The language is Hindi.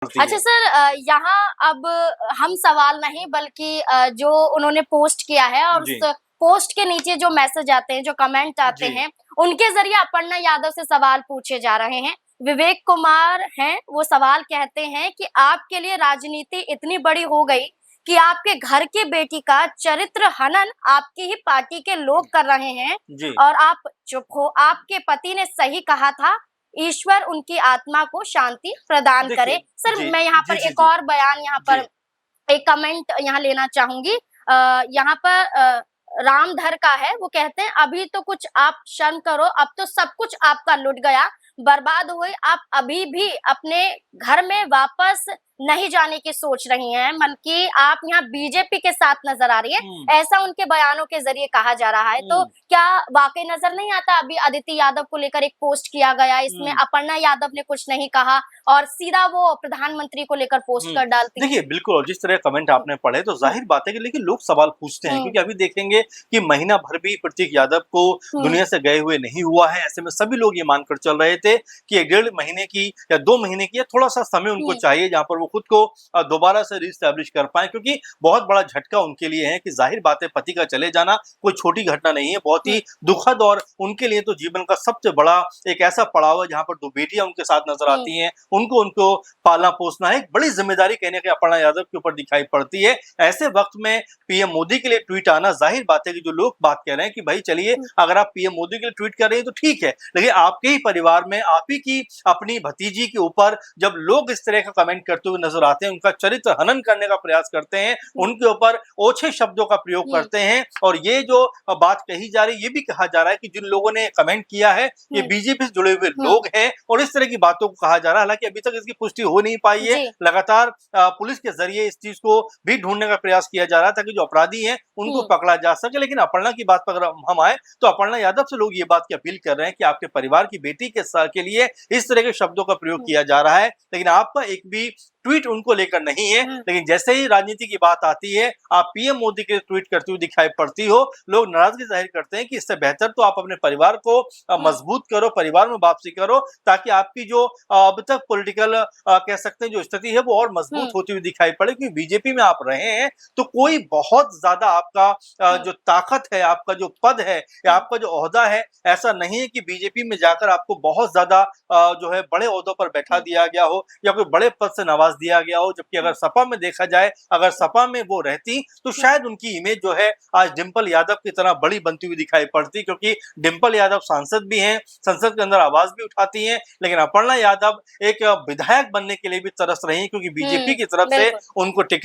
अच्छा सर, यहाँ अब हम सवाल नहीं बल्कि जो उन्होंने पोस्ट किया है और उस जी, पोस्ट के नीचे जो मैसेज आते हैं, जो कमेंट आते जी, हैं, उनके ज़रिए अपर्णा यादव से सवाल पूछे जा रहे हैं। विवेक कुमार हैं, वो सवाल कहते हैं कि आपके लिए राजनीति इतनी बड़ी हो गई कि आपके घर की बेटी का चरित्र हनन आपकी ही पार्टी के लोग कर रहे हैं जी। और आप चुप हो। आपके पति ने सही कहा था, ईश्वर उनकी आत्मा को शांति प्रदान देखिए करे। सर, जी, मैं यहाँ जी, पर जी, एक जी, और बयान यहाँ जी। पर एक कमेंट यहाँ लेना चाहूँगी। यहाँ पर रामधर का है, वो कहते हैं अभी तो कुछ आप शर्म करो, अब तो सब कुछ आपका लुट गया, बर्बाद हुए, आप अभी भी अपने घर में वापस नहीं जाने की सोच रही हैं, बल्कि आप यहाँ बीजेपी के साथ नज़र आ रही हैं, हुँ, ऐसा उनके बयानों के ज़रिए कहा जा रहा है। तो हुँ, क्या वाक़ई नज़र नहीं आता अभी अदिति यादव को लेकर एक पोस्ट किया गया, इसमें हुँ। अपर्णा यादव ने कुछ नहीं कहा और सीधा वो प्रधानमंत्री को लेकर पोस्ट हुँ। कर डालती हैं? देखिए, बिल्कुल और जिस तरह कमेंट हुँ, आपने पढ़े तो हुँ, ज़ाहिर बात है कि लेकिन लोग सवाल पूछते हैं हुँ, क्योंकि अभी देखेंगे कि महीना भर भी प्रतीक यादव को हुँ, दुनिया से गए हुए नहीं हुआ है। ऐसे में सभी लोग ये मानकर चल रहे थे कि 1 डेढ़ महीने की या 2 महीने की या थोड़ा-सा समय उनको हुँ, चाहिए जहाँ पर वो खुद को दोबारा से रीएस्टैब्लिश कर पाएँ क्योंकि बहुत बड़ा झटका उनके लिए है कि ज़ाहिर बात है पति का चले जाना कोई छोटी घटना नहीं है, बहुत हुँ, ही दुखद और उनके लिए तो जीवन का सबसे बड़ा एक ऐसा पड़ाव है जहाँ पर 2 बेटियाँ उनके साथ नज़र हुँ, आती हैं। उनको उनको पालना-पोसना है, एक बड़ी ज़िम्मेदारी कहीं न कहीं अपर्णा यादव के ऊपर दिखाई पड़ती है। ऐसे वक़्त में पीएम मोदी के लिए ट्वीट आना ज़ाहिर बात है कि जो लोग बात कह रहे हैं कि भाई चलिए हुँ, अगर आप पीएम मोदी के लिए ट्वीट कर रहे हैं तो ठीक है, लेकिन आपके ही परिवार में आप ही की अपनी भतीजी के ऊपर जब लोग इस तरह का कमेंट करते हुए नज़र आते हैं, उनका चरित्र हनन करने का प्रयास करते हैं, हुँ, उनके ऊपर ओछे शब्दों का प्रयोग हुँ, करते हैं और ये जो बात कही जा रही है, ये भी कहा जा रहा है कि जिन लोगों ने कमेंट किया है, ये हुँ, बीजेपी से जुड़े हुए हुँ, लोग हैं और इस तरह की बातों को कहा जा रहा है। हालाँकि अभी तक इसकी पुष्टि हो नहीं पाई है। जी, लगातार पुलिस के ज़रिए इस चीज़ को भी ढूँढने का प्रयास किया जा रहा है ताकि जो अपराधी हैं, उनको हुँ, पकड़ा जा सके। लेकिन अपर्णा की बात पर अगर हम आएँ, तो अपर्णा यादव से लोग ये बात की अपील कर रहे हैं कि आपके परिवार की बेटी के लिए इस तरह के शब्दों का प्रयोग हुँ, किया जा रहा है, लेकिन आपका एक भी ट्वीट उनको लेकर नहीं है। हुँ, लेकिन जैसे ही राजनीति की बात आती है, आप पीएम मोदी के लिए ट्वीट करती हुई दिखाई पड़ती हो, लोग नाराज़गी ज़ाहिर करते हैं कि इससे बेहतर तो आप अपने परिवार को हुँ, मजबूत करो, परिवार में वापसी करो, ताकि आपकी जो अब तक पॉलिटिकल कह सकते हैं जो स्थिति है, वो और मजबूत हुँ, होती हुई दिखाई पड़े क्योंकि बीजेपी में आप रहे हैं, तो कोई बहुत ज़्यादा आपका हुँ, जो ताकत है, आपका जो पद है या हुँ, आपका जो ओहदा है, ऐसा नहीं है कि बीजेपी में जाकर आपको बहुत ज़्यादा जो है बड़े ओहदों पर बैठा हुँ, दिया गया हो या कोई बड़े पद से नवाज़ दिया गया हो। जबकि अगर हुँ, सपा में देखा जाए, अगर सपा में वो रहती, तो हुँ, शायद उनकी इमेज जो है आज डिंपल यादव की तरह बड़ी बनती हुई दिखाई पड़ती क्योंकि डिंपल यादव सांसद भी हैं, संसद के अंदर आवाज़ भी उठाती हैं, लेकिन अपर्णा यादव एक विधायक बनने के लिए भी तरस रही हैं क्योंकि बीजेपी हुँ, की तरफ से बिल्कुल। उनको टिकट